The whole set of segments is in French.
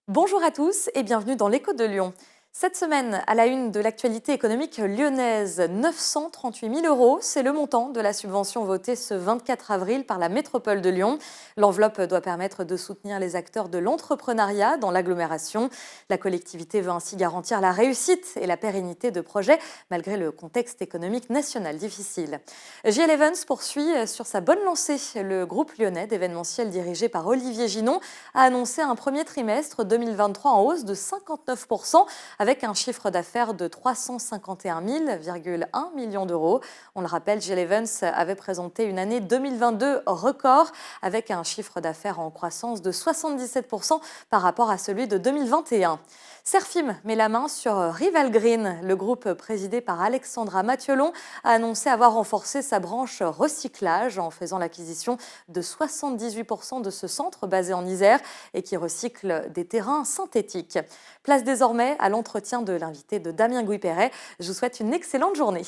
Bonjour à tous et bienvenue dans l'Écho de Lyon. Cette semaine, à la une de l'actualité économique lyonnaise, 938 000 euros, c'est le montant de la subvention votée ce 24 avril par la métropole de Lyon. L'enveloppe doit permettre de soutenir les acteurs de l'entrepreneuriat dans l'agglomération. La collectivité veut ainsi garantir la réussite et la pérennité de projets, malgré le contexte économique national difficile. JL Evans poursuit sur sa bonne lancée. Le groupe lyonnais d'événementiel dirigé par Olivier Ginon a annoncé un premier trimestre 2023 en hausse de 59%, avec un chiffre d'affaires de 351,1 millions d'euros. On le rappelle, JL Evans avait présenté une année 2022 record, avec un chiffre d'affaires en croissance de 77% par rapport à celui de 2021. Serfim met la main sur Rival Green. Le groupe présidé par Alexandra Mathiolon a annoncé avoir renforcé sa branche recyclage en faisant l'acquisition de 78% de ce centre basé en Isère et qui recycle des terrains synthétiques. Place désormais à l'entretien de l'invité de Damien Gouy-Perret. Je vous souhaite une excellente journée.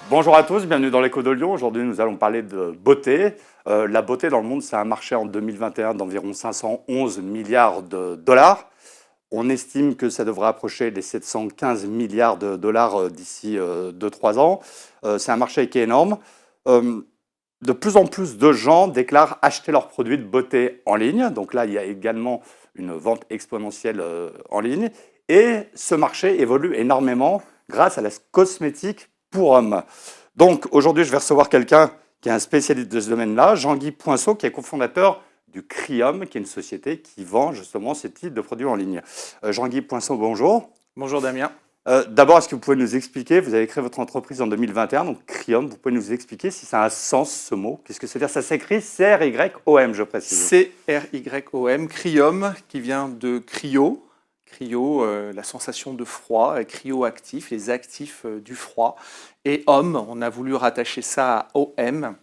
Bonjour à tous, bienvenue dans l'Écho de Lyon. Aujourd'hui, nous allons parler de beauté. La beauté dans le monde, c'est un marché en 2021 d'environ 511 milliards de dollars. On estime que ça devrait approcher les 715 milliards de dollars d'ici 2-3 ans. C'est un marché qui est énorme. De plus en plus de gens déclarent acheter leurs produits de beauté en ligne. Donc là, il y a également une vente exponentielle en ligne. Et ce marché évolue énormément grâce à la cosmétique pour hommes. Donc aujourd'hui, je vais recevoir quelqu'un qui est un spécialiste de ce domaine-là, Jean-Guy Poinceau, qui est cofondateur du Crium, qui est une société qui vend justement ce type de produits en ligne. Jean-Guy Poinceau, bonjour. Bonjour Damien. D'abord, est-ce que vous pouvez nous expliquer, vous avez créé votre entreprise en 2021, donc Crium, vous pouvez nous expliquer si ça a un sens ce mot? Qu'est-ce que ça veut dire? Ça s'écrit C-R-Y-O-M, je précise. C-R-Y-O-M, Crium, qui vient de cryo. Cryo, la sensation de froid, cryoactif, les actifs du froid. Et homme, on a voulu rattacher ça à OM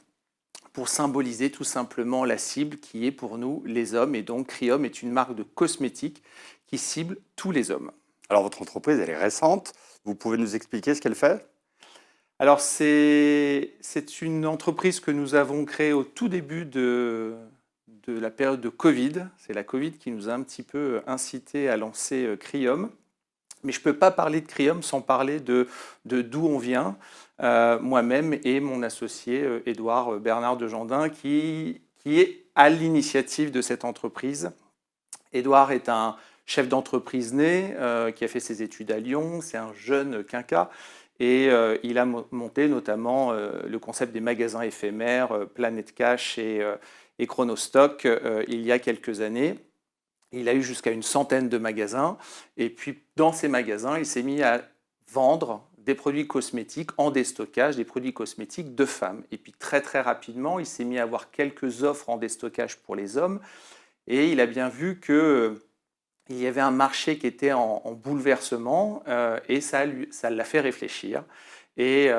pour symboliser tout simplement la cible qui est pour nous les hommes. Et donc Crium est une marque de cosmétiques qui cible tous les hommes. Alors votre entreprise, elle est récente. Vous pouvez nous expliquer ce qu'elle fait? Alors c'est une entreprise que nous avons créée au tout début de la période de Covid. C'est la Covid qui nous a un petit peu incité à lancer Crium. Mais je ne peux pas parler de Crium sans parler de d'où on vient, moi-même et mon associé Édouard Bernard de Jandin, qui est à l'initiative de cette entreprise. Édouard est un chef d'entreprise né, qui a fait ses études à Lyon, c'est un jeune quinca, et il a monté notamment le concept des magasins éphémères, Planète Cash et Chronostock il y a quelques années. Il a eu jusqu'à une centaine de magasins, et puis dans ces magasins, il s'est mis à vendre des produits cosmétiques en déstockage, des produits cosmétiques de femmes. Et puis très très rapidement, il s'est mis à avoir quelques offres en déstockage pour les hommes, et il a bien vu que il y avait un marché qui était en bouleversement et ça l'a fait réfléchir. Et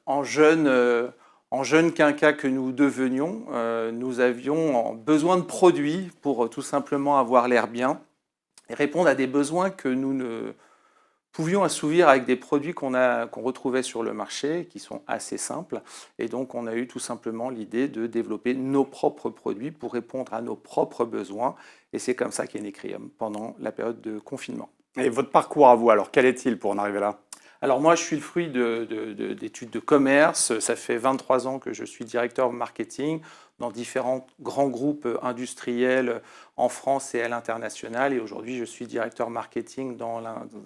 en jeune quinca que nous devenions, nous avions besoin de produits pour tout simplement avoir l'air bien et répondre à des besoins que nous ne pouvions assouvir avec des produits qu'on retrouvait sur le marché, qui sont assez simples. Et donc, on a eu tout simplement l'idée de développer nos propres produits pour répondre à nos propres besoins. Et c'est comme ça qu'est né Crium pendant la période de confinement. Et votre parcours à vous, alors quel est-il pour en arriver là? Alors moi, je suis le fruit d'études de commerce. Ça fait 23 ans que je suis directeur marketing dans différents grands groupes industriels en France et à l'international. Et aujourd'hui, je suis directeur marketing dans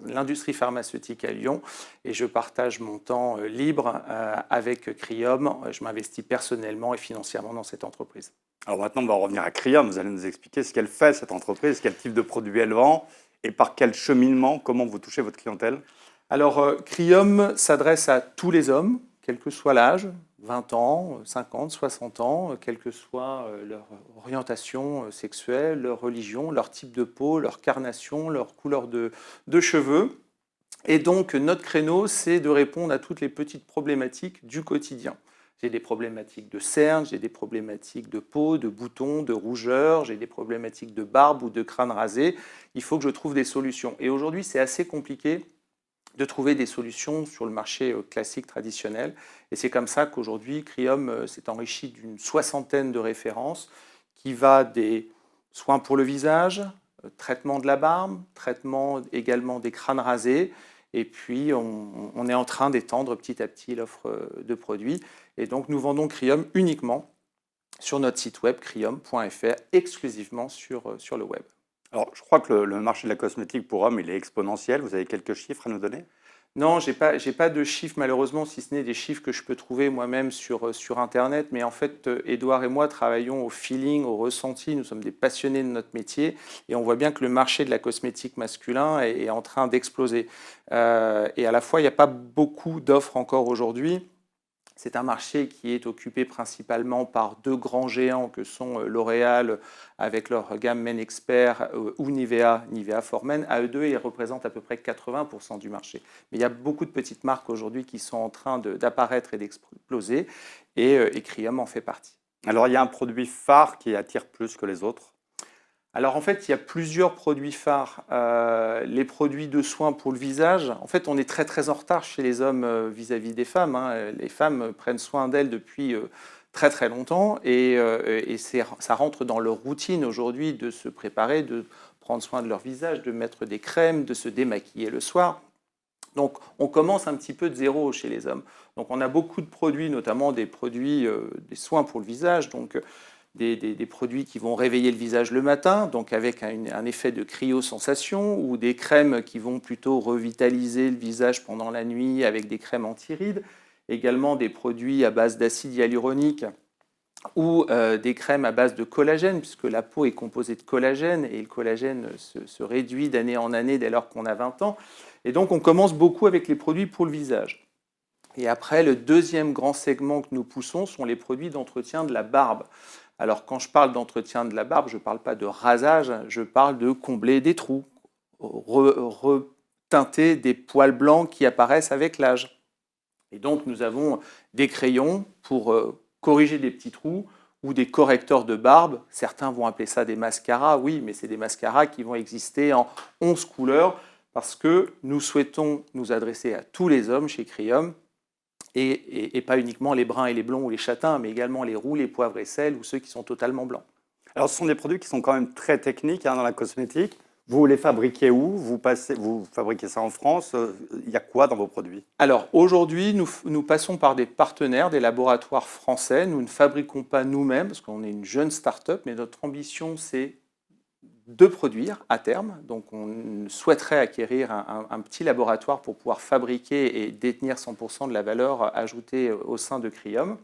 l'industrie pharmaceutique à Lyon. Et je partage mon temps libre avec Crium. Je m'investis personnellement et financièrement dans cette entreprise. Alors maintenant, on va revenir à Crium. Vous allez nous expliquer ce qu'elle fait, cette entreprise, quel type de produits elle vend et par quel cheminement, comment vous touchez votre clientèle. Alors, Crium s'adresse à tous les hommes, quel que soit l'âge, 20 ans, 50, 60 ans, quelle que soit leur orientation sexuelle, leur religion, leur type de peau, leur carnation, leur couleur de cheveux. Et donc, notre créneau, c'est de répondre à toutes les petites problématiques du quotidien. J'ai des problématiques de cernes, j'ai des problématiques de peau, de boutons, de rougeur, j'ai des problématiques de barbe ou de crâne rasé. Il faut que je trouve des solutions. Et aujourd'hui, c'est assez compliqué de trouver des solutions sur le marché classique, traditionnel. Et c'est comme ça qu'aujourd'hui, Crium s'est enrichi d'une 60aine de références qui va des soins pour le visage, traitement de la barbe, traitement également des crânes rasés. Et puis, on est en train d'étendre petit à petit l'offre de produits. Et donc, nous vendons Crium uniquement sur notre site web, crium.fr, exclusivement sur le web. Alors, je crois que le marché de la cosmétique pour hommes, il est exponentiel. Vous avez quelques chiffres à nous donner? Non, j'ai pas de chiffres malheureusement, si ce n'est des chiffres que je peux trouver moi-même sur Internet. Mais en fait, Édouard et moi travaillons au feeling, au ressenti. Nous sommes des passionnés de notre métier et on voit bien que le marché de la cosmétique masculin est en train d'exploser. Et à la fois, il n'y a pas beaucoup d'offres encore aujourd'hui. C'est un marché qui est occupé principalement par deux grands géants que sont L'Oréal avec leur gamme Men Expert ou Nivea for Men. À eux deux, ils représentent à peu près 80% du marché. Mais il y a beaucoup de petites marques aujourd'hui qui sont en train d'apparaître et d'exploser et Crium en fait partie. Alors, il y a un produit phare qui attire plus que les autres? Alors en fait, il y a plusieurs produits phares. Les produits de soins pour le visage, en fait, on est très très en retard chez les hommes vis-à-vis des femmes. Les femmes prennent soin d'elles depuis très très longtemps et ça rentre dans leur routine aujourd'hui de se préparer, de prendre soin de leur visage, de mettre des crèmes, de se démaquiller le soir. Donc on commence un petit peu de zéro chez les hommes. Donc on a beaucoup de produits, notamment des produits, des soins pour le visage. Donc des produits qui vont réveiller le visage le matin, donc avec un effet de cryo-sensation, ou des crèmes qui vont plutôt revitaliser le visage pendant la nuit avec des crèmes anti-rides. Également des produits à base d'acide hyaluronique ou des crèmes à base de collagène, puisque la peau est composée de collagène et le collagène se réduit d'année en année dès lors qu'on a 20 ans. Et donc on commence beaucoup avec les produits pour le visage. Et après, le deuxième grand segment que nous poussons sont les produits d'entretien de la barbe. Alors, quand je parle d'entretien de la barbe, je ne parle pas de rasage, je parle de combler des trous, reteinter des poils blancs qui apparaissent avec l'âge. Et donc, nous avons des crayons pour corriger des petits trous ou des correcteurs de barbe. Certains vont appeler ça des mascaras, oui, mais c'est des mascaras qui vont exister en 11 couleurs parce que nous souhaitons nous adresser à tous les hommes chez Crium. Et pas uniquement les bruns et les blonds ou les châtains, mais également les roux, les poivres et sel ou ceux qui sont totalement blancs. Alors, ce sont des produits qui sont quand même très techniques dans la cosmétique. Vous les fabriquez où? Vous fabriquez ça en France? Il y a quoi dans vos produits? Alors, aujourd'hui, nous passons par des partenaires, des laboratoires français. Nous ne fabriquons pas nous-mêmes, parce qu'on est une jeune start-up, mais notre ambition, c'est de produire à terme. Donc on souhaiterait acquérir un petit laboratoire pour pouvoir fabriquer et détenir 100% de la valeur ajoutée au sein de Crium.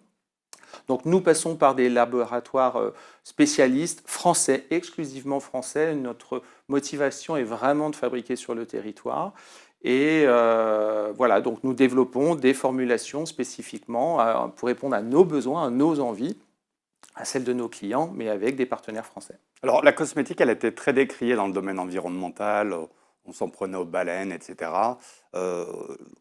Donc nous passons par des laboratoires spécialistes français, exclusivement français. Notre motivation est vraiment de fabriquer sur le territoire. Et voilà, donc nous développons des formulations spécifiquement pour répondre à nos besoins, à nos envies, à celles de nos clients, mais avec des partenaires français. Alors, la cosmétique, elle a été très décriée dans le domaine environnemental. On s'en prenait aux baleines, etc.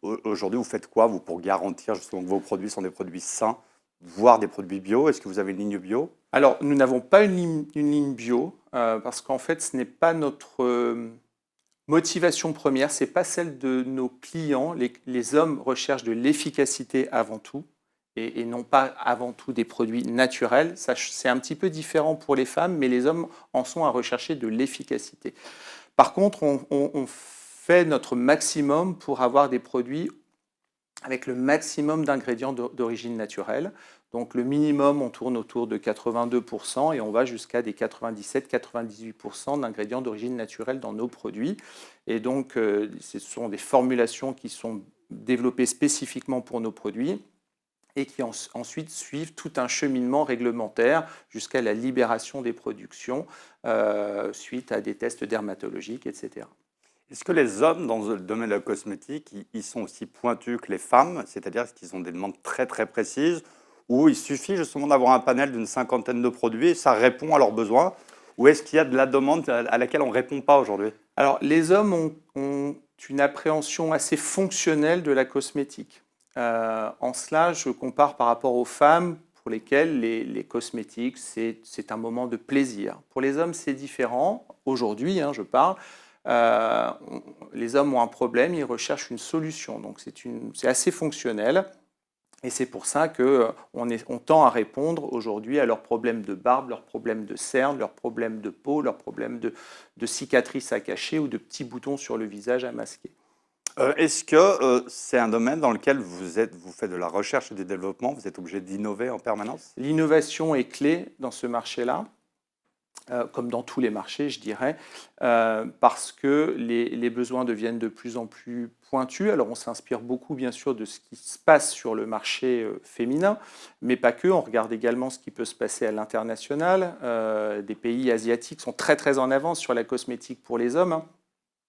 Aujourd'hui, vous faites quoi, vous, pour garantir justement que vos produits sont des produits sains, voire des produits bio? Est-ce que vous avez une ligne bio? Alors, nous n'avons pas une ligne bio, parce qu'en fait, ce n'est pas notre motivation première, ce n'est pas celle de nos clients. Les hommes recherchent de l'efficacité avant tout, et non pas avant tout des produits naturels. C'est un petit peu différent pour les femmes, mais les hommes en sont à rechercher de l'efficacité. Par contre, on fait notre maximum pour avoir des produits avec le maximum d'ingrédients d'origine naturelle. Donc le minimum, on tourne autour de 82% et on va jusqu'à des 97-98% d'ingrédients d'origine naturelle dans nos produits. Et donc ce sont des formulations qui sont développées spécifiquement pour nos produits et qui ensuite suivent tout un cheminement réglementaire jusqu'à la libération des productions suite à des tests dermatologiques, etc. Est-ce que les hommes dans le domaine de la cosmétique, ils sont aussi pointus que les femmes? C'est-à-dire qu'ils ont des demandes très très précises, ou il suffit justement d'avoir un panel d'une 50aine de produits et ça répond à leurs besoins? Ou est-ce qu'il y a de la demande à laquelle on ne répond pas aujourd'hui? Alors, les hommes ont une appréhension assez fonctionnelle de la cosmétique. En cela, je compare par rapport aux femmes pour lesquelles les cosmétiques, c'est un moment de plaisir. Pour les hommes, c'est différent. Aujourd'hui, je parle. les hommes ont un problème, ils recherchent une solution. Donc c'est assez fonctionnel. Et c'est pour ça qu'on tend à répondre aujourd'hui à leurs problèmes de barbe, leurs problèmes de cernes, leurs problèmes de peau, leurs problèmes de cicatrices à cacher ou de petits boutons sur le visage à masquer. Est-ce que c'est un domaine dans lequel vous faites de la recherche et du développement, vous êtes obligé d'innover en permanence? L'innovation est clé dans ce marché-là. Comme dans tous les marchés, je dirais, parce que les besoins deviennent de plus en plus pointus. Alors, on s'inspire beaucoup, bien sûr, de ce qui se passe sur le marché féminin, mais pas que. On regarde également ce qui peut se passer à l'international. Des pays asiatiques sont très, très en avance sur la cosmétique pour les hommes,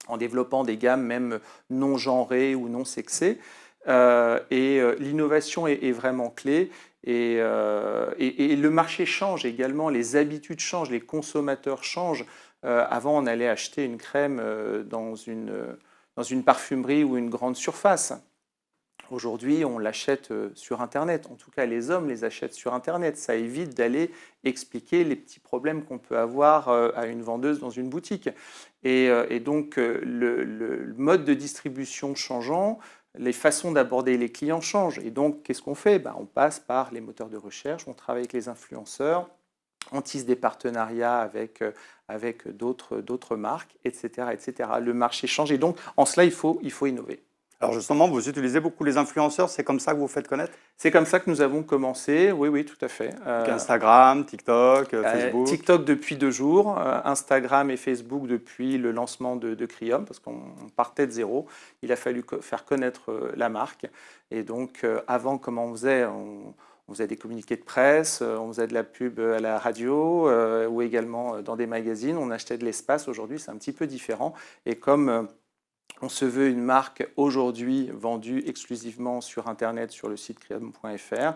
en développant des gammes même non genrées ou non sexées. L'innovation est vraiment clé. Et le marché change également, les habitudes changent, les consommateurs changent. Avant, on allait acheter une crème dans une parfumerie ou une grande surface. Aujourd'hui, on l'achète sur Internet. En tout cas, les hommes les achètent sur Internet. Ça évite d'aller expliquer les petits problèmes qu'on peut avoir à une vendeuse dans une boutique. Et donc, le mode de distribution changeant, les façons d'aborder les clients changent. Et donc, qu'est-ce qu'on fait? On passe par les moteurs de recherche, on travaille avec les influenceurs, on tisse des partenariats avec d'autres marques, etc., etc. Le marché change et donc, en cela, il faut innover. Alors justement, vous utilisez beaucoup les influenceurs, c'est comme ça que vous vous faites connaître? C'est comme ça que nous avons commencé, oui, tout à fait. Instagram, TikTok, Facebook? TikTok depuis 2 jours, Instagram et Facebook depuis le lancement de Cryum, parce qu'on partait de zéro. Il a fallu faire connaître la marque. Et donc, avant, comment on faisait? On faisait des communiqués de presse, on faisait de la pub à la radio ou également dans des magazines. On achetait de l'espace. Aujourd'hui, c'est un petit peu différent. Et comme on se veut une marque aujourd'hui vendue exclusivement sur Internet, sur le site cryum.fr.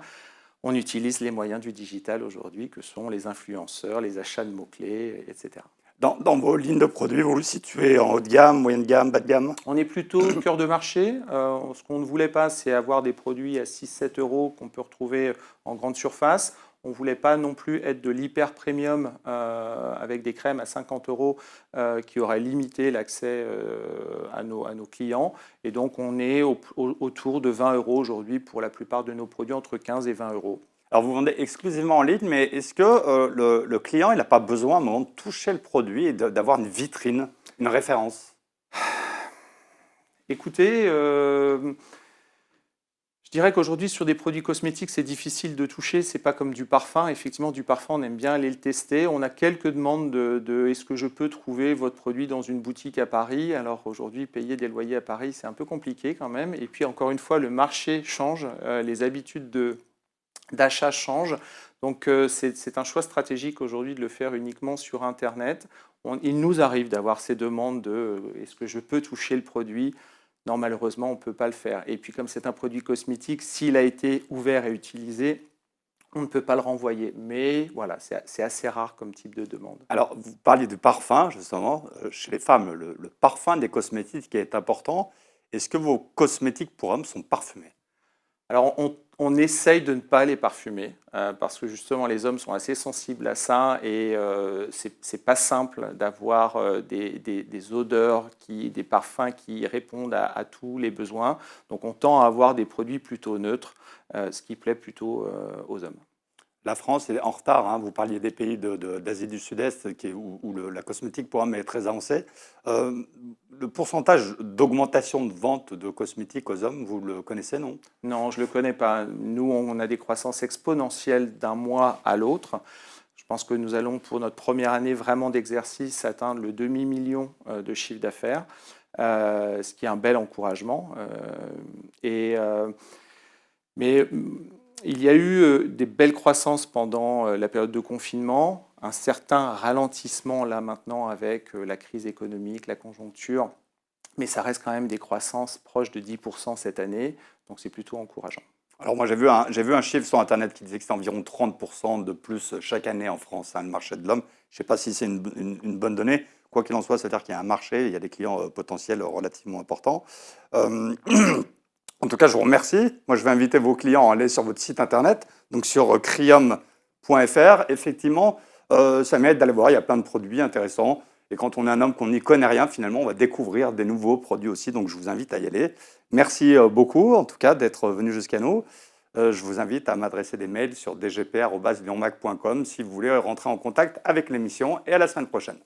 On utilise les moyens du digital aujourd'hui, que sont les influenceurs, les achats de mots-clés, etc. Dans vos lignes de produits, vous le situez en haut de gamme, moyenne gamme, bas de gamme? On est plutôt cœur de marché. Ce qu'on ne voulait pas, c'est avoir des produits à 6-7 euros qu'on peut retrouver en grande surface. On ne voulait pas non plus être de l'hyper premium avec des crèmes à 50 euros qui auraient limité l'accès à nos clients. Et donc, on est autour de 20 euros aujourd'hui pour la plupart de nos produits, entre 15 et 20 euros. Alors, vous vendez exclusivement en ligne, mais est-ce que le client n'a pas besoin à un moment de toucher le produit et d'avoir une vitrine, une référence? Écoutez, je dirais qu'aujourd'hui, sur des produits cosmétiques, c'est difficile de toucher. Ce n'est pas comme du parfum. Effectivement, du parfum, on aime bien aller le tester. On a quelques demandes de est-ce que je peux trouver votre produit dans une boutique à Paris? Alors aujourd'hui, payer des loyers à Paris, c'est un peu compliqué quand même. Et puis, encore une fois, le marché change. Les habitudes d'achat changent. Donc, c'est un choix stratégique aujourd'hui de le faire uniquement sur Internet. Il nous arrive d'avoir ces demandes de est-ce que je peux toucher le produit? Non, malheureusement, on ne peut pas le faire. Et puis, comme c'est un produit cosmétique, s'il a été ouvert et utilisé, on ne peut pas le renvoyer. Mais voilà, c'est assez rare comme type de demande. Alors, vous parliez du parfum, justement. Chez les femmes, le parfum des cosmétiques est important. Est-ce que vos cosmétiques pour hommes sont parfumés? Alors, on essaye de ne pas les parfumer parce que justement, les hommes sont assez sensibles à ça et c'est pas simple d'avoir des odeurs, des parfums qui répondent à tous les besoins. Donc, on tend à avoir des produits plutôt neutres, ce qui plaît plutôt aux hommes. La France est en retard, hein. Vous parliez des pays d'Asie du Sud-Est où la cosmétique pour hommes est très avancée. Le pourcentage d'augmentation de vente de cosmétiques aux hommes, vous le connaissez, non? Non, je ne le connais pas. Nous, on a des croissances exponentielles d'un mois à l'autre. Je pense que nous allons, pour notre première année vraiment d'exercice, atteindre le demi-million de chiffre d'affaires, ce qui est un bel encouragement. Mais il y a eu des belles croissances pendant la période de confinement, un certain ralentissement là maintenant avec la crise économique, la conjoncture, mais ça reste quand même des croissances proches de 10% cette année, donc c'est plutôt encourageant. Alors moi j'ai vu un chiffre sur Internet qui disait que c'est environ 30% de plus chaque année en France, hein, le marché de l'homme. Je ne sais pas si c'est une bonne donnée. Quoi qu'il en soit, c'est-à-dire qu'il y a un marché, il y a des clients potentiels relativement importants. En tout cas, je vous remercie. Moi, je vais inviter vos clients à aller sur votre site Internet, donc sur cryum.fr. Effectivement, ça m'aide d'aller voir, il y a plein de produits intéressants. Et quand on est un homme qu'on n'y connaît rien, finalement, on va découvrir des nouveaux produits aussi. Donc, je vous invite à y aller. Merci beaucoup, en tout cas, d'être venu jusqu'à nous. Je vous invite à m'adresser des mails sur dgp@lionmac.com si vous voulez rentrer en contact avec l'émission. Et à la semaine prochaine.